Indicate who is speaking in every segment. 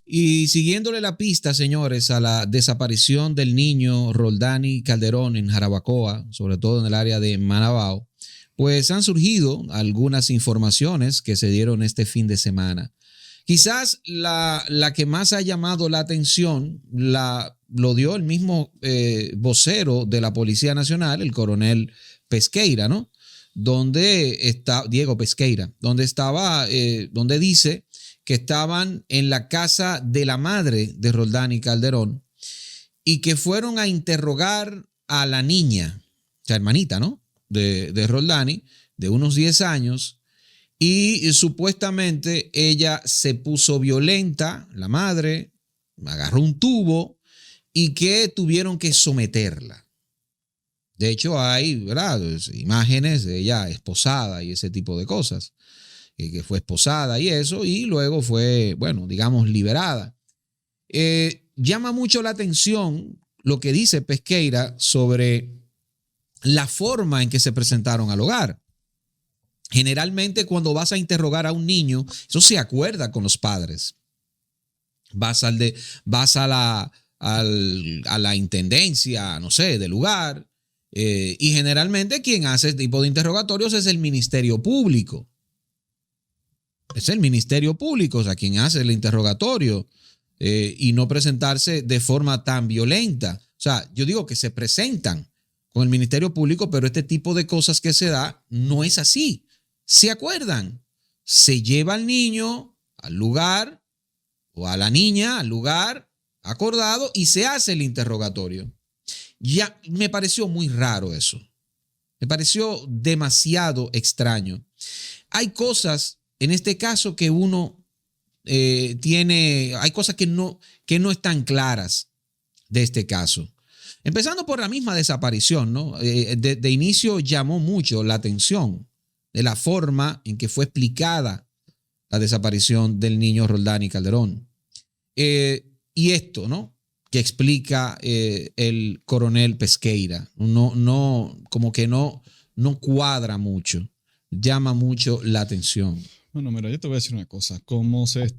Speaker 1: Y siguiéndole la pista, señores, a la desaparición del niño Roldani Calderón en Jarabacoa, sobre todo en el área de Manabao, pues han surgido algunas informaciones que se dieron este fin de semana. Quizás la que más ha llamado la atención lo dio el mismo vocero de la Policía Nacional, el coronel Pesqueira, ¿no? Donde está Diego Pesqueira, donde dice que estaban en la casa de la madre de Roldani Calderón y que fueron a interrogar a la niña, o sea, hermanita, ¿no? De Roldani, de unos 10 años, y supuestamente ella se puso violenta, la madre, agarró un tubo y que tuvieron que someterla. De hecho, hay, ¿verdad?, imágenes de ella esposada y ese tipo de cosas, que fue esposada y eso, y luego fue, bueno, digamos, liberada. Llama mucho la atención lo que dice Pesqueira sobre la forma en que se presentaron al hogar. Generalmente cuando vas a interrogar a un niño, eso se acuerda con los padres. Vas a la intendencia, no sé, del lugar, y generalmente quien hace este tipo de interrogatorios es el Ministerio Público. Es el Ministerio Público, o sea, quien hace el interrogatorio, y no presentarse de forma tan violenta. O sea, yo digo que se presentan con el Ministerio Público, pero este tipo de cosas que se da no es así. ¿Se acuerdan? Se lleva al niño al lugar o a la niña al lugar acordado y se hace el interrogatorio. Ya me pareció muy raro eso. Me pareció demasiado extraño. Hay cosas, en este caso, que uno hay cosas que no están claras de este caso. Empezando por la misma desaparición, ¿no? De inicio llamó mucho la atención de la forma en que fue explicada la desaparición del niño Roldani Calderón. Y esto, ¿no?, que explica el coronel Pesqueira, como que no cuadra mucho, llama mucho la atención.
Speaker 2: Bueno, mira, yo te voy a decir una cosa. Como se ha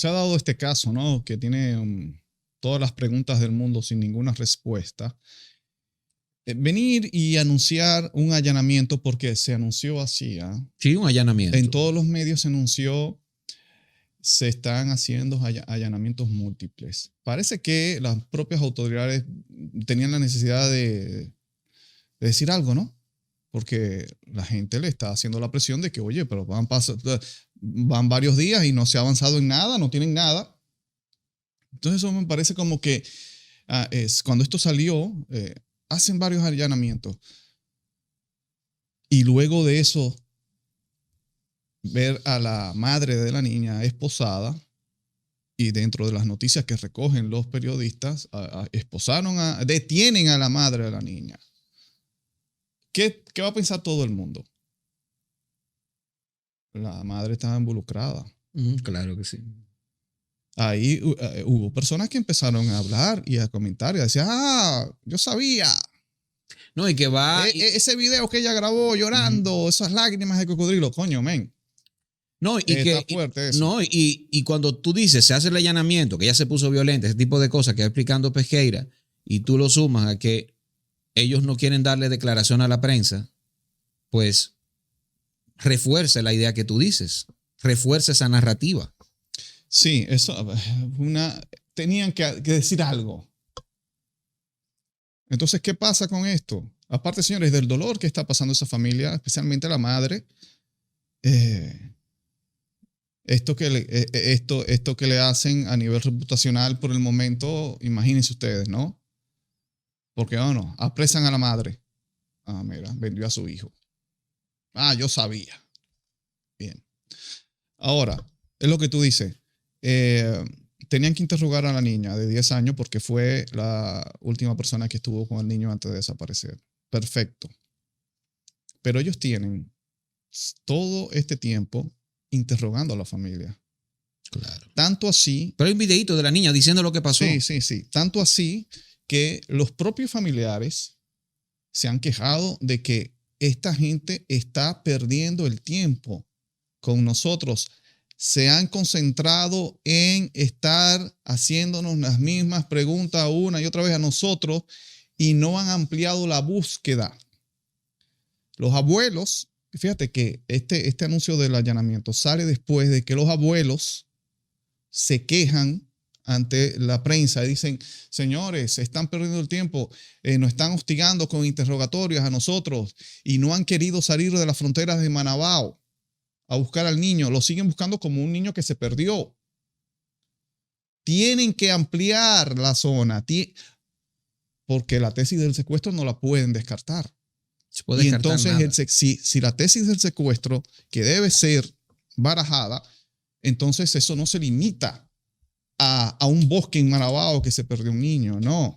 Speaker 2: dado este caso, ¿no?, que tiene todas las preguntas del mundo sin ninguna respuesta, venir y anunciar un allanamiento, porque se anunció así,
Speaker 1: Sí, un allanamiento.
Speaker 2: En todos los medios se anunció, se están haciendo allanamientos múltiples. Parece que las propias autoridades tenían la necesidad de decir algo, ¿no? Porque la gente le está haciendo la presión de que, oye, pero van varios días y no se ha avanzado en nada, no tienen nada. Entonces eso me parece como que cuando esto salió, hacen varios allanamientos. Y luego de eso, ver a la madre de la niña esposada, y dentro de las noticias que recogen los periodistas, detienen a la madre de la niña. ¿Qué va a pensar todo el mundo? La madre estaba involucrada.
Speaker 1: Claro que sí.
Speaker 2: Ahí hubo personas que empezaron a hablar y a comentar y a decir, yo sabía.
Speaker 1: No, y que va.
Speaker 2: Ese video que ella grabó llorando, esas lágrimas de cocodrilo, coño, men.
Speaker 1: No, y
Speaker 2: está fuerte eso.
Speaker 1: No, y cuando tú dices, se hace el allanamiento, que ella se puso violenta, ese tipo de cosas que va explicando Pesqueira, y tú lo sumas a que ellos no quieren darle declaración a la prensa, pues refuerza la idea que tú dices, refuerza esa narrativa.
Speaker 2: Sí, eso, tenían que decir algo. Entonces, ¿qué pasa con esto? Aparte, señores, del dolor que está pasando esa familia, especialmente la madre, esto que le hacen a nivel reputacional por el momento, imagínense ustedes, ¿no? Porque, bueno, apresan a la madre. Mira, vendió a su hijo. Yo sabía. Bien. Ahora, es lo que tú dices. Tenían que interrogar a la niña de 10 años porque fue la última persona que estuvo con el niño antes de desaparecer. Perfecto. Pero ellos tienen todo este tiempo interrogando a la familia.
Speaker 1: Claro.
Speaker 2: Tanto así.
Speaker 1: Pero hay un videíto de la niña diciendo lo que pasó.
Speaker 2: Sí. Tanto así que los propios familiares se han quejado de que esta gente está perdiendo el tiempo con nosotros se han concentrado en estar haciéndonos las mismas preguntas una y otra vez a nosotros y no han ampliado la búsqueda. Los abuelos, fíjate que este anuncio del allanamiento sale después de que los abuelos se quejan ante la prensa y dicen, señores, están perdiendo el tiempo, nos están hostigando con interrogatorios a nosotros y no han querido salir de las fronteras de Manabao a buscar al niño, lo siguen buscando como un niño que se perdió. Tienen que ampliar la zona, porque la tesis del secuestro no la pueden descartar.
Speaker 1: Se puede
Speaker 2: y
Speaker 1: descartar
Speaker 2: entonces, si la tesis del secuestro, que debe ser barajada, entonces eso no se limita a un bosque en Marabao que se perdió un niño, no.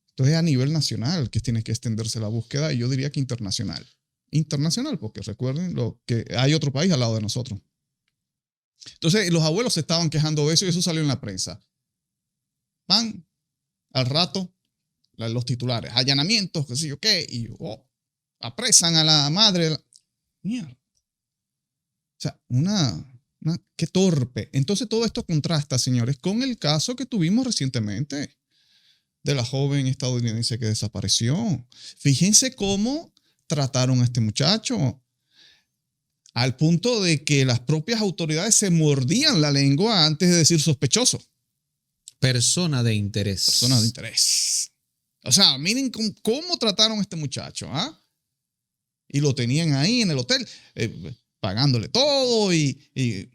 Speaker 2: Entonces es a nivel nacional que tiene que extenderse la búsqueda y yo diría que internacional. Internacional, porque recuerden que hay otro país al lado de nosotros. Entonces los abuelos se estaban quejando de eso y eso salió en la prensa. Van al rato los titulares, allanamientos, qué sé yo qué, y apresan a la madre. Mierda. O sea, qué torpe. Entonces todo esto contrasta, señores, con el caso que tuvimos recientemente de la joven estadounidense que desapareció. Fíjense cómo trataron a este muchacho al punto de que las propias autoridades se mordían la lengua antes de decir sospechoso.
Speaker 1: Persona de interés.
Speaker 2: Persona de interés. O sea, miren cómo trataron a este muchacho, ¿ah? Y lo tenían ahí en el hotel, pagándole todo y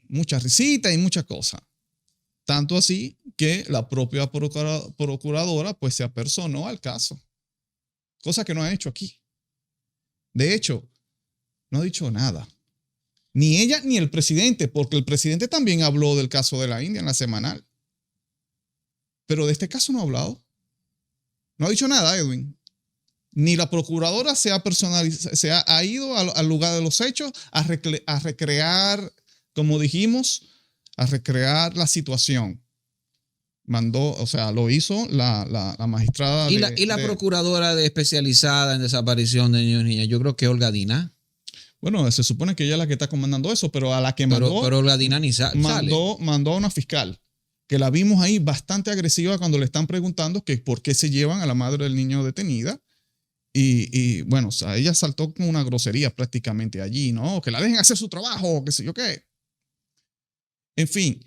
Speaker 2: mucha risita y muchas cosas. Tanto así que la propia procuradora pues se apersonó al caso. Cosa que no ha hecho aquí. De hecho, no ha dicho nada. Ni ella ni el presidente, porque el presidente también habló del caso de la India en la semanal. Pero de este caso no ha hablado. No ha dicho nada, Edwin. Ni la procuradora se ha ido al lugar de los hechos a recrear, como dijimos, a recrear la situación. Mandó, o sea, lo hizo la magistrada.
Speaker 1: ¿Y la procuradora especializada en desaparición de niños y niñas? Yo creo que Olga Dina.
Speaker 2: Bueno, se supone que ella es la que está comandando eso, pero a la que mandó.
Speaker 1: Pero Olga Dina ni sale.
Speaker 2: Mandó a una fiscal, que la vimos ahí bastante agresiva cuando le están preguntando que por qué se llevan a la madre del niño detenida. Y bueno, o sea, ella saltó con una grosería prácticamente allí, ¿no? Que la dejen hacer su trabajo, qué sé yo qué. En fin,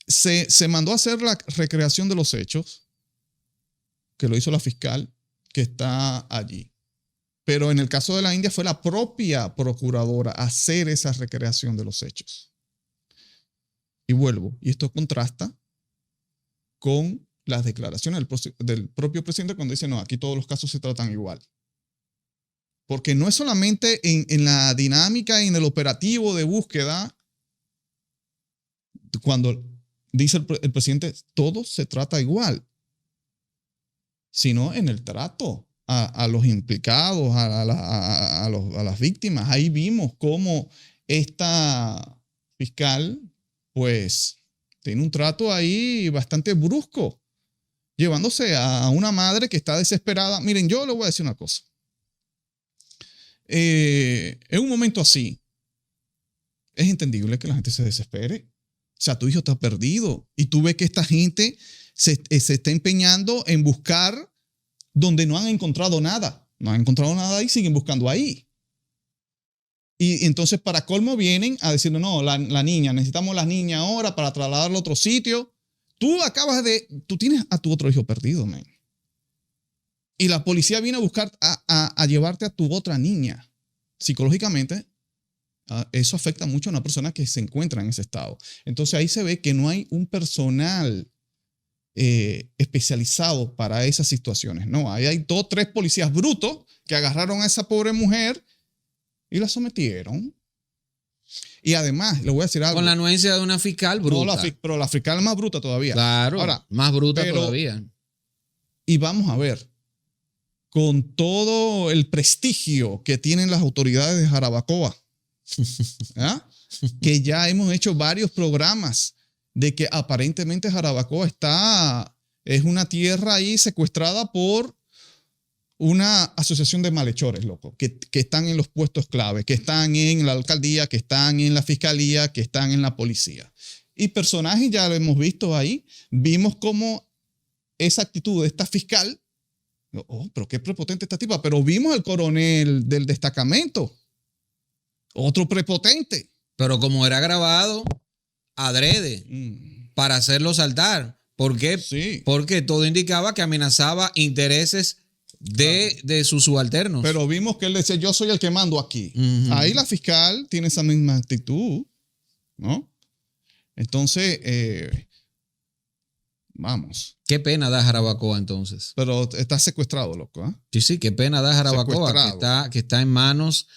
Speaker 2: se mandó a hacer la recreación de los hechos, que lo hizo la fiscal que está allí. Pero en el caso de la India fue la propia procuradora a hacer esa recreación de los hechos. Y vuelvo, y esto contrasta con las declaraciones del propio presidente cuando dice, no, aquí todos los casos se tratan igual. Porque no es solamente en la dinámica y en el operativo de búsqueda, cuando dice el presidente, todo se trata igual, sino en el trato a los implicados, a las víctimas. Ahí vimos cómo esta fiscal, pues, tiene un trato ahí bastante brusco, llevándose a una madre que está desesperada. Miren, yo le voy a decir una cosa. En un momento así, es entendible que la gente se desespere. O sea, tu hijo está perdido y tú ves que esta gente se está empeñando en buscar donde no han encontrado nada. No han encontrado nada y siguen buscando ahí. Y entonces, para colmo, vienen a decirle, no, la niña, necesitamos la niña ahora para trasladarla a otro sitio. Tú tienes a tu otro hijo perdido, man. Y la policía viene a buscar, a llevarte a tu otra niña. Psicológicamente, eso afecta mucho a una persona que se encuentra en ese estado. Entonces ahí se ve que no hay un personal especializado para esas situaciones. No, ahí hay 2 o 3 policías brutos que agarraron a esa pobre mujer y la sometieron. Y además, le voy a decir algo.
Speaker 1: Con la anuencia de una fiscal bruta.
Speaker 2: No, pero la fiscal es más bruta todavía.
Speaker 1: Claro, ahora, más bruta todavía.
Speaker 2: Y vamos a ver, con todo el prestigio que tienen las autoridades de Jarabacoa, ¿ah? Que ya hemos hecho varios programas de que aparentemente Jarabacoa es una tierra ahí secuestrada por una asociación de malhechores, loco, que están en los puestos clave, que están en la alcaldía, que están en la fiscalía, que están en la policía. Y personajes ya lo hemos visto ahí. Vimos cómo esa actitud de esta fiscal, oh, pero qué prepotente esta tipa, pero vimos al coronel del destacamento, otro prepotente.
Speaker 1: Pero como era grabado, adrede, para hacerlo saltar. ¿Por qué?
Speaker 2: Sí.
Speaker 1: Porque todo indicaba que amenazaba intereses de sus subalternos.
Speaker 2: Pero vimos que él decía, yo soy el que mando aquí. Ahí la fiscal tiene esa misma actitud, ¿no? Entonces, vamos.
Speaker 1: Qué pena da Jarabacoa entonces.
Speaker 2: Pero está secuestrado, loco, ¿eh?
Speaker 1: Sí, qué pena da Jarabacoa, que está en manos,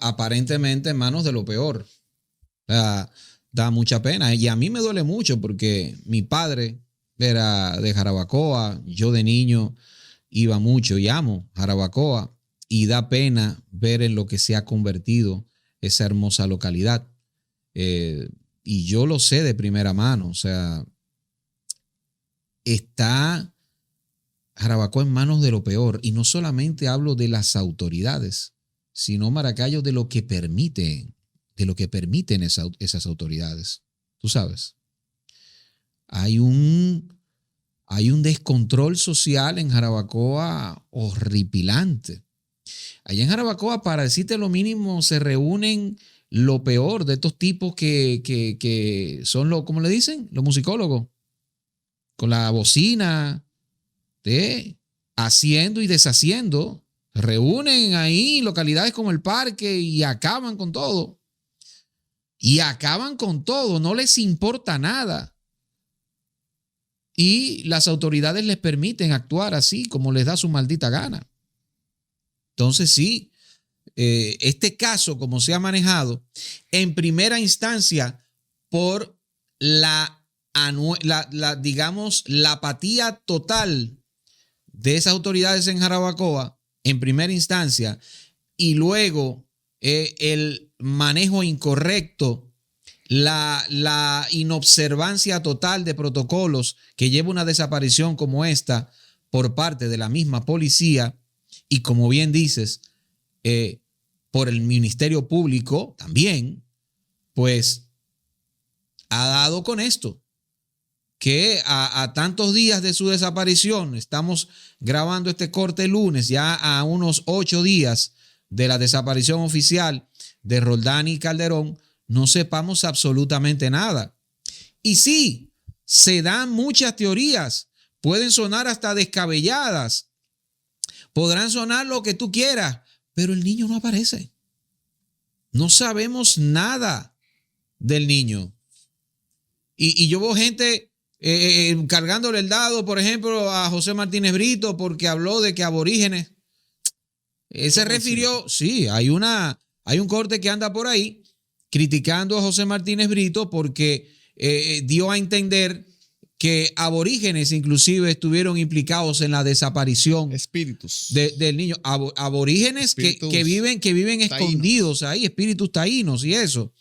Speaker 1: aparentemente en manos de lo peor. O sea, da mucha pena. Y a mí me duele mucho porque mi padre era de Jarabacoa, yo de niño iba mucho y amo Jarabacoa, y da pena ver en lo que se ha convertido esa hermosa localidad. Y yo lo sé de primera mano, o sea, está Jarabacoa en manos de lo peor. Y no solamente hablo de las autoridades, sino, Maracayo, de lo que permiten esas autoridades. Tú sabes, hay un descontrol social en Jarabacoa horripilante. Allá en Jarabacoa, para decirte lo mínimo, se reúnen lo peor de estos tipos que son ¿cómo le dicen? Los musicólogos. Con la bocina, haciendo y deshaciendo. Reúnen ahí localidades como el Parque y acaban con todo. No les importa nada. Y las autoridades les permiten actuar así como les da su maldita gana. Entonces sí, este caso, como se ha manejado, en primera instancia por digamos, la apatía total de esas autoridades en Jarabacoa, en primera instancia, y luego el manejo incorrecto, la inobservancia total de protocolos que lleva una desaparición como esta por parte de la misma policía y, como bien dices, por el Ministerio Público también, pues ha dado con esto, que a tantos días de su desaparición, estamos grabando este corte el lunes, ya a unos 8 días de la desaparición oficial de Roldán Calderón, no sepamos absolutamente nada. Y sí, se dan muchas teorías, pueden sonar hasta descabelladas, podrán sonar lo que tú quieras, pero el niño no aparece. No sabemos nada del niño. Y yo veo gente cargándole el dado, por ejemplo, a José Martínez Brito porque habló de que aborígenes. Él se refirió, sí, hay un corte que anda por ahí criticando a José Martínez Brito porque dio a entender que aborígenes inclusive estuvieron implicados en la desaparición del niño. Aborígenes que viven escondidos ahí, espíritus taínos y eso.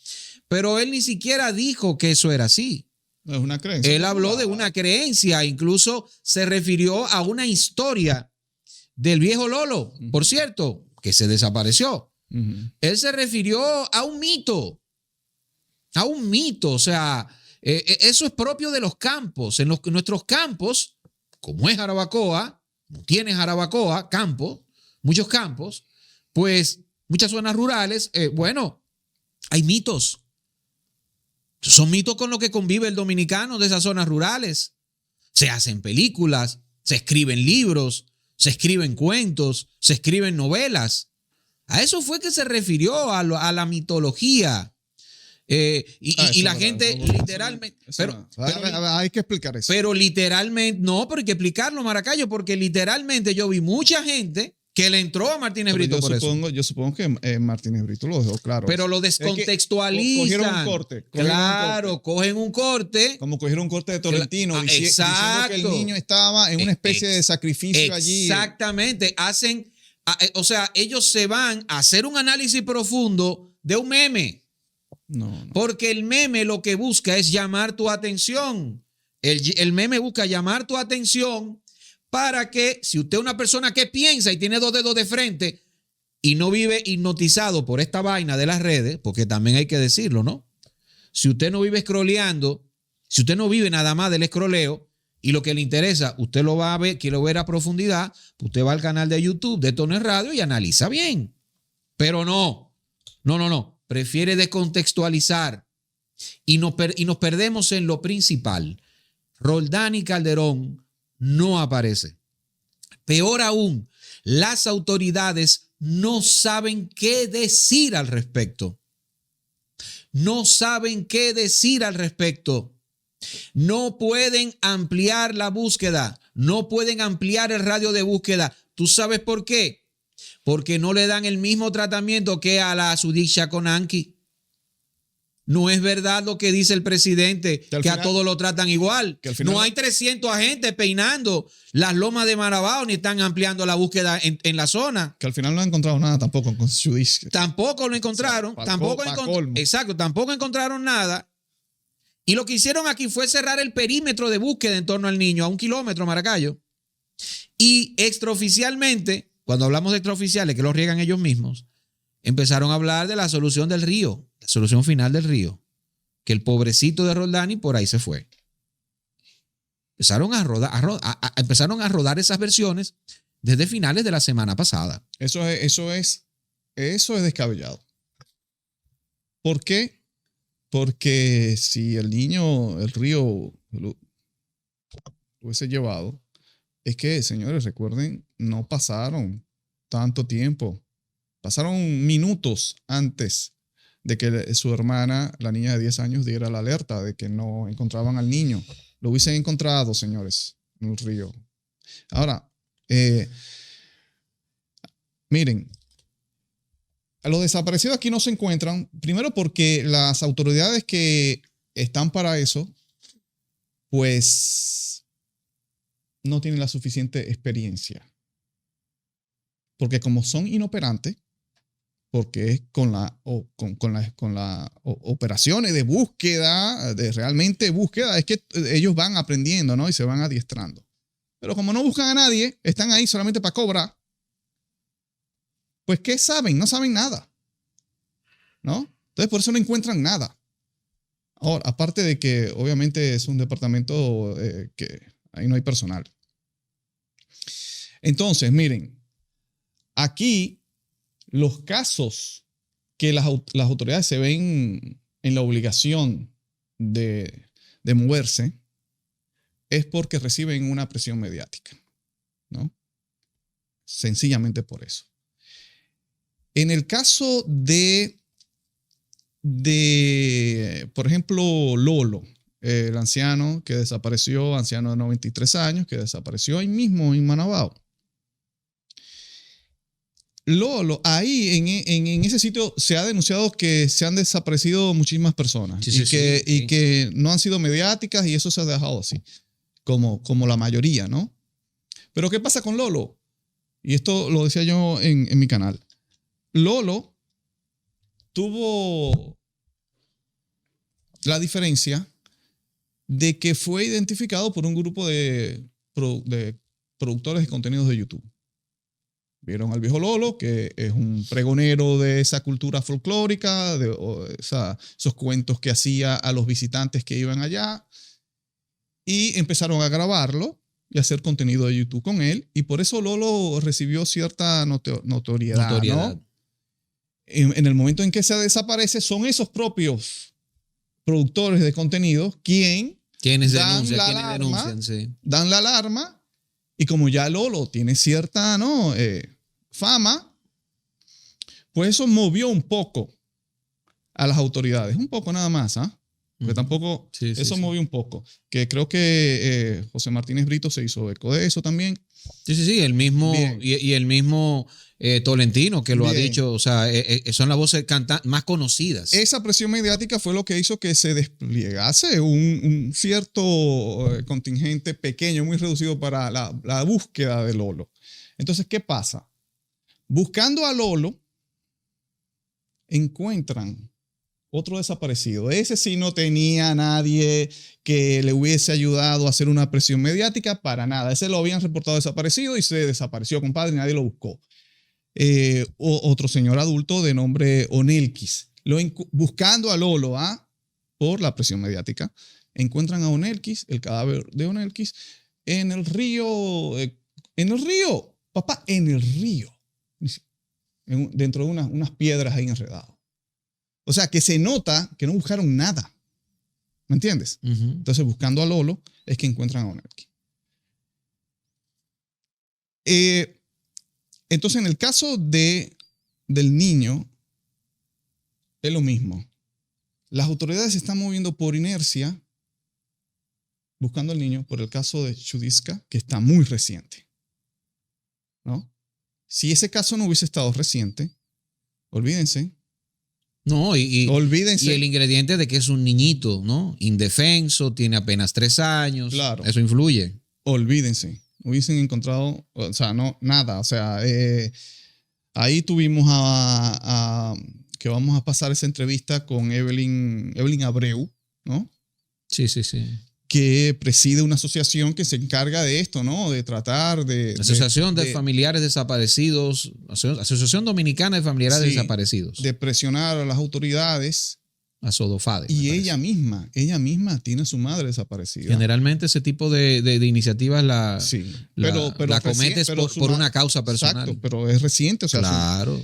Speaker 1: Pero él ni siquiera dijo que eso era así.
Speaker 2: Es una creencia.
Speaker 1: Él habló de una creencia, incluso se refirió a una historia del viejo Lolo, por cierto, que se desapareció. Él se refirió a un mito, o sea, eso es propio de los campos. En nuestros campos, como es Jarabacoa, tiene Jarabacoa, muchos campos, pues muchas zonas rurales, bueno, hay mitos. Son mitos con los que convive el dominicano de esas zonas rurales. Se hacen películas, se escriben libros, se escriben cuentos, se escriben novelas. A eso fue que se refirió a la mitología. Y la gente literalmente...
Speaker 2: Hay que explicar eso.
Speaker 1: Pero literalmente, no, pero hay que explicarlo, Maracayo, porque literalmente yo vi mucha gente que le entró a Martínez Brito por eso.
Speaker 2: Yo supongo que Martínez Brito lo dejó claro.
Speaker 1: Pero lo descontextualizan.
Speaker 2: Cogieron un corte.
Speaker 1: Cogen un corte.
Speaker 2: Como cogieron un corte de Tolentino diciendo que el niño estaba en una especie de sacrificio allí.
Speaker 1: Exactamente. O sea, ellos se van a hacer un análisis profundo de un meme.
Speaker 2: No.
Speaker 1: Porque el meme lo que busca es llamar tu atención. El meme busca llamar tu atención para que si usted es una persona que piensa y tiene dos dedos de frente y no vive hipnotizado por esta vaina de las redes, porque también hay que decirlo, ¿no? Si usted no vive scrolleando, si usted no vive nada más del escroleo y lo que le interesa, usted lo va a ver, quiere ver a profundidad, usted va al canal de YouTube de Toner Radio y analiza bien. Pero no. Prefiere descontextualizar y nos perdemos en lo principal. Roldán y Calderón no aparece. Peor aún, las autoridades no saben qué decir al respecto. No saben qué decir al respecto. No pueden ampliar la búsqueda. No pueden ampliar el radio de búsqueda. ¿Tú sabes por qué? Porque no le dan el mismo tratamiento que a la Sudiksha Konanki. No es verdad lo que dice el presidente, que a todos lo tratan igual. No hay 300 agentes peinando las lomas de Marabao ni están ampliando la búsqueda en la zona.
Speaker 2: Que al final no han encontrado nada tampoco con Sudiksha.
Speaker 1: Tampoco lo encontraron. Exacto, tampoco encontraron nada. Y lo que hicieron aquí fue cerrar el perímetro de búsqueda en torno al niño a 1 kilómetro, Maracayo. Y extraoficialmente, cuando hablamos de extraoficiales, que lo riegan ellos mismos, empezaron a hablar de la solución del río, la solución final del río, que el pobrecito de Roldán por ahí se fue. Empezaron a rodar esas versiones desde finales de la semana pasada.
Speaker 2: Eso es descabellado. ¿Por qué? Porque si el niño, el río lo hubiese llevado, es que, señores, recuerden, no pasaron tanto tiempo. Pasaron minutos antes de que su hermana, la niña de 10 años, diera la alerta de que no encontraban al niño. Lo hubiesen encontrado, señores, en el río. Ahora, miren, los desaparecidos aquí no se encuentran, primero porque las autoridades que están para eso, pues no tienen la suficiente experiencia. Porque como son inoperantes, porque es con las operaciones de búsqueda, de realmente búsqueda, es que ellos van aprendiendo, ¿no? Y se van adiestrando. Pero como no buscan a nadie, están ahí solamente para cobrar, pues ¿qué saben? No saben nada, ¿no? Entonces por eso no encuentran nada. Ahora, aparte de que obviamente es un departamento que ahí no hay personal. Entonces, miren, aquí los casos que las autoridades se ven en la obligación de moverse es porque reciben una presión mediática, ¿no? Sencillamente por eso. En el caso de por ejemplo, Lolo, el anciano que desapareció, anciano de 93 años, que desapareció ahí mismo en Manabao. Lolo, ahí en ese sitio se ha denunciado que se han desaparecido muchísimas personas y que no han sido mediáticas y eso se ha dejado así, como la mayoría, ¿no? Pero ¿qué pasa con Lolo? Y esto lo decía yo en mi canal. Lolo tuvo la diferencia de que fue identificado por un grupo de productores de contenidos de YouTube. Vieron al viejo Lolo, que es un pregonero de esa cultura folclórica, de esos cuentos que hacía a los visitantes que iban allá, y empezaron a grabarlo y hacer contenido de YouTube con él, y por eso Lolo recibió cierta notoriedad. ¿No? En el momento en que se desaparece, son esos propios productores de contenido quienes denuncian, sí. Dan la alarma, y como ya Lolo tiene cierta fama, pues eso movió un poco a las autoridades, un poco nada más, ¿ah? Porque tampoco, eso movió un poco. Que creo que José Martínez Brito se hizo eco de eso también.
Speaker 1: Sí, el mismo, y el mismo Tolentino que lo ha dicho, o sea, son las voces más conocidas.
Speaker 2: Esa presión mediática fue lo que hizo que se desplegase un cierto contingente pequeño, muy reducido para la búsqueda de Lolo. Entonces, ¿qué pasa? Buscando a Lolo, encuentran otro desaparecido. Ese sí no tenía nadie que le hubiese ayudado a hacer una presión mediática para nada. Ese lo habían reportado desaparecido y se desapareció, compadre, y nadie lo buscó. Otro señor adulto de nombre Onelkis. Buscando a Lolo, por la presión mediática, encuentran a Onelkis, el cadáver de Onelkis, en el río, papá, en el río, dentro de unas piedras ahí enredadas. O sea, que se nota que no buscaron nada. ¿Me entiendes? Entonces, buscando a Lolo, es que encuentran a Onelkis. Entonces, en el caso del niño, es lo mismo. Las autoridades se están moviendo por inercia, buscando al niño, por el caso de Chudiska, que está muy reciente, ¿no? Si ese caso no hubiese estado reciente, olvídense.
Speaker 1: No,
Speaker 2: olvídense.
Speaker 1: Y el ingrediente de que es un niñito, ¿no? Indefenso, tiene apenas 3 años.
Speaker 2: Claro.
Speaker 1: Eso influye.
Speaker 2: Olvídense. Hubiesen encontrado, o sea, no, nada. O sea, ahí tuvimos que vamos a pasar esa entrevista con Evelyn Abreu, ¿no?
Speaker 1: Sí.
Speaker 2: Que preside una asociación que se encarga de esto, ¿no? De tratar de...
Speaker 1: Asociación de Familiares Desaparecidos, Asociación Dominicana de Familiares Desaparecidos.
Speaker 2: De presionar a las autoridades.
Speaker 1: A Sodofade.
Speaker 2: Y ella misma tiene a su madre desaparecida.
Speaker 1: Generalmente ese tipo de iniciativas la comete por una causa personal.
Speaker 2: Exacto, pero es reciente. O sea,
Speaker 1: claro.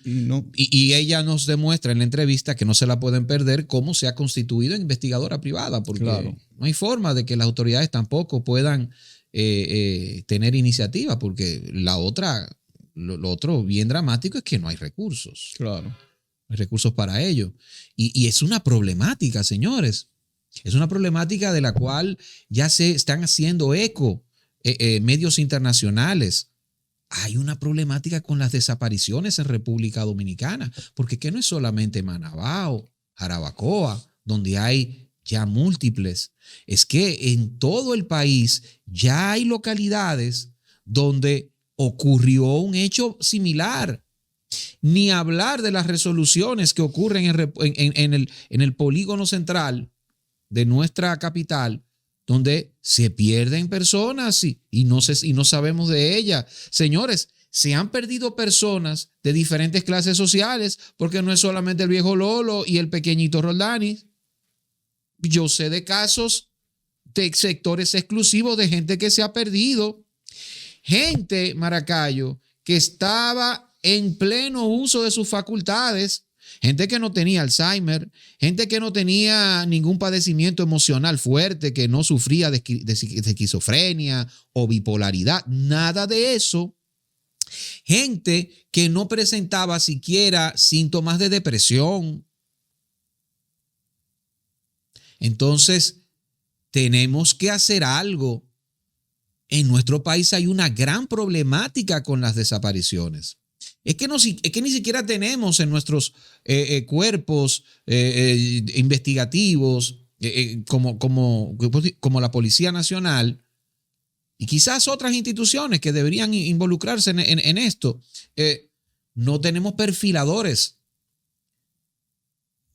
Speaker 2: No.
Speaker 1: Y ella nos demuestra en la entrevista que no se la pueden perder cómo se ha constituido en investigadora privada, porque no hay forma de que las autoridades tampoco puedan tener iniciativa, porque lo otro bien dramático es que no hay recursos.
Speaker 2: Claro.
Speaker 1: No hay recursos para ello. Y es una problemática, señores. Es una problemática de la cual ya se están haciendo eco medios internacionales. Hay una problemática con las desapariciones en República Dominicana, porque que no es solamente Manabao, Jarabacoa, donde hay ya múltiples. Es que en todo el país ya hay localidades donde ocurrió un hecho similar. Ni hablar de las resoluciones que ocurren en el polígono central de nuestra capital, donde se pierden personas y no sabemos de ellas. Señores, se han perdido personas de diferentes clases sociales, porque no es solamente el viejo Lolo y el pequeñito Roldani. Yo sé de casos de sectores exclusivos de gente que se ha perdido. Gente, Maracayo, que estaba en pleno uso de sus facultades. Gente que no tenía Alzheimer, gente que no tenía ningún padecimiento emocional fuerte, que no sufría de esquizofrenia o bipolaridad, nada de eso. Gente que no presentaba siquiera síntomas de depresión. Entonces, tenemos que hacer algo. En nuestro país hay una gran problemática con las desapariciones. Es que ni siquiera tenemos en nuestros cuerpos investigativos como la Policía Nacional y quizás otras instituciones que deberían involucrarse en esto. No tenemos perfiladores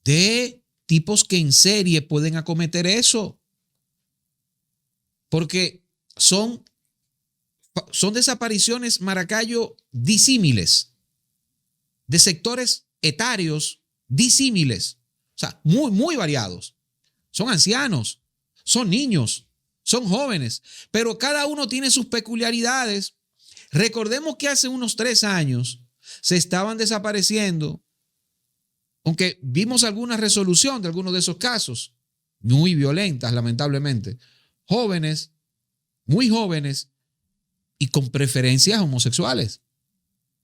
Speaker 1: de tipos que en serie pueden acometer eso, porque son desapariciones, Maracayo, disímiles, de sectores etarios disímiles, o sea, muy, muy variados. Son ancianos, son niños, son jóvenes, pero cada uno tiene sus peculiaridades. Recordemos que hace unos 3 años se estaban desapareciendo, aunque vimos alguna resolución de algunos de esos casos, muy violentas, lamentablemente, jóvenes, muy jóvenes y con preferencias homosexuales.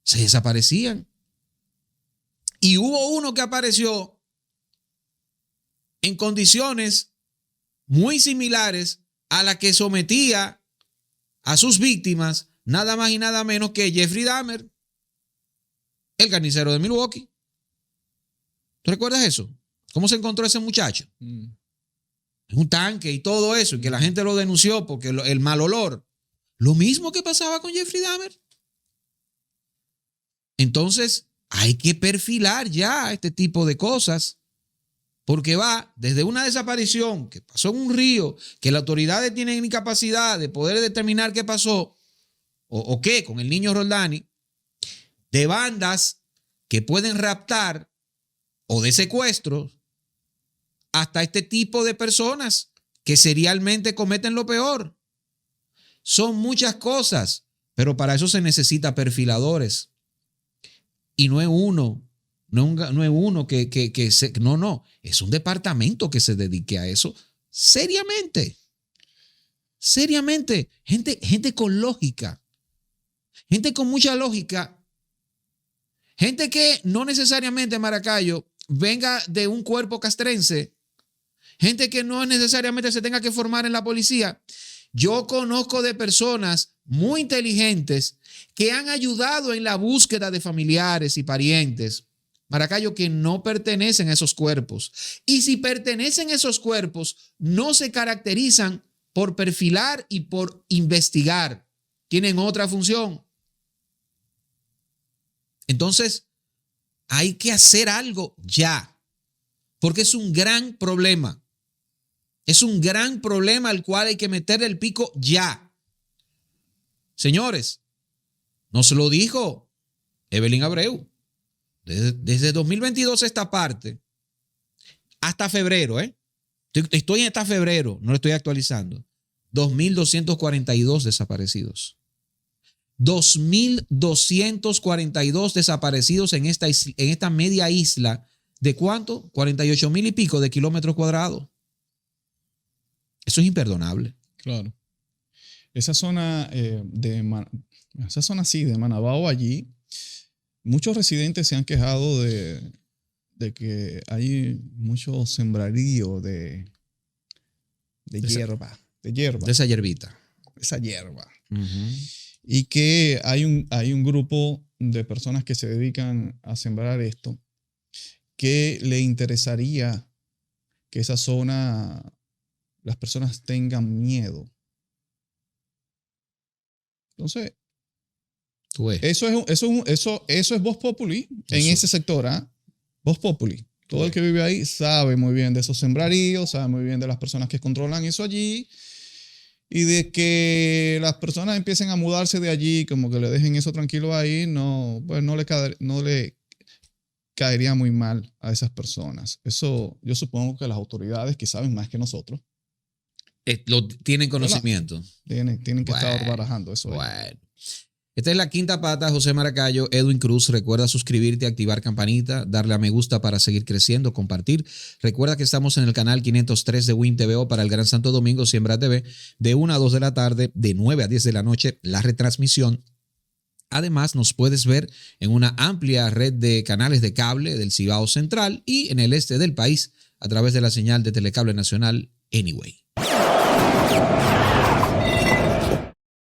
Speaker 1: Se desaparecían. Y hubo uno que apareció en condiciones muy similares a las que sometía a sus víctimas nada más y nada menos que Jeffrey Dahmer, el carnicero de Milwaukee. ¿Tú recuerdas eso? ¿Cómo se encontró ese muchacho? En un tanque y todo eso, y que la gente lo denunció porque el mal olor. Lo mismo que pasaba con Jeffrey Dahmer. Entonces, hay que perfilar ya este tipo de cosas. Porque va desde una desaparición que pasó en un río, que las autoridades tienen incapacidad de poder determinar qué pasó o qué con el niño Roldani, de bandas que pueden raptar o de secuestros, hasta este tipo de personas que serialmente cometen lo peor. Son muchas cosas, pero para eso se necesita perfiladores. Y no es uno, no es uno no, es un departamento que se dedique a eso seriamente. Seriamente. Gente con lógica. Gente con mucha lógica. Gente que no necesariamente, Maracayo, venga de un cuerpo castrense. Gente que no necesariamente se tenga que formar en la policía. Yo conozco de personas muy inteligentes que han ayudado en la búsqueda de familiares y parientes, Maracayo, que no pertenecen a esos cuerpos. Y si pertenecen a esos cuerpos, no se caracterizan por perfilar y por investigar. Tienen otra función. Entonces, hay que hacer algo ya, porque es un gran problema. Es un gran problema al cual hay que meterle el pico ya. Señores, nos lo dijo Evelyn Abreu. Desde 2022 esta parte, hasta febrero, estoy hasta febrero, no lo estoy actualizando, 2.242 desaparecidos. 2.242 desaparecidos en esta media isla. ¿De cuánto? 48,000 y pico de kilómetros cuadrados. Eso es imperdonable.
Speaker 2: Claro. Esa zona así de Manabao allí, muchos residentes se han quejado de que hay mucho sembradío de hierba.
Speaker 1: De esa hierbita.
Speaker 2: Esa hierba.
Speaker 1: Uh-huh.
Speaker 2: Y que hay un grupo de personas que se dedican a sembrar esto, que le interesaría que esa zona, las personas tengan miedo. Entonces, eso es Voz Populi en ese sector, ¿ah? Voz Populi. Todo el que vive ahí sabe muy bien de esos sembraríos, sabe muy bien de las personas que controlan eso allí. Y de que las personas empiecen a mudarse de allí, como que le dejen eso tranquilo ahí, no le caería muy mal a esas personas. Eso yo supongo que las autoridades que saben más que nosotros
Speaker 1: tienen conocimiento.
Speaker 2: Tienen que estar barajando eso.
Speaker 1: Bueno. Esta es la quinta pata, José Maracayo. Edwin Cruz, recuerda suscribirte, activar campanita, darle a me gusta para seguir creciendo, compartir. Recuerda que estamos en el canal 503 de WIN TVO para el Gran Santo Domingo, Siembra TV, de 1 a 2 de la tarde, de 9 a 10 de la noche, la retransmisión. Además, nos puedes ver en una amplia red de canales de cable del Cibao Central y en el este del país a través de la señal de Telecable Nacional Anyway.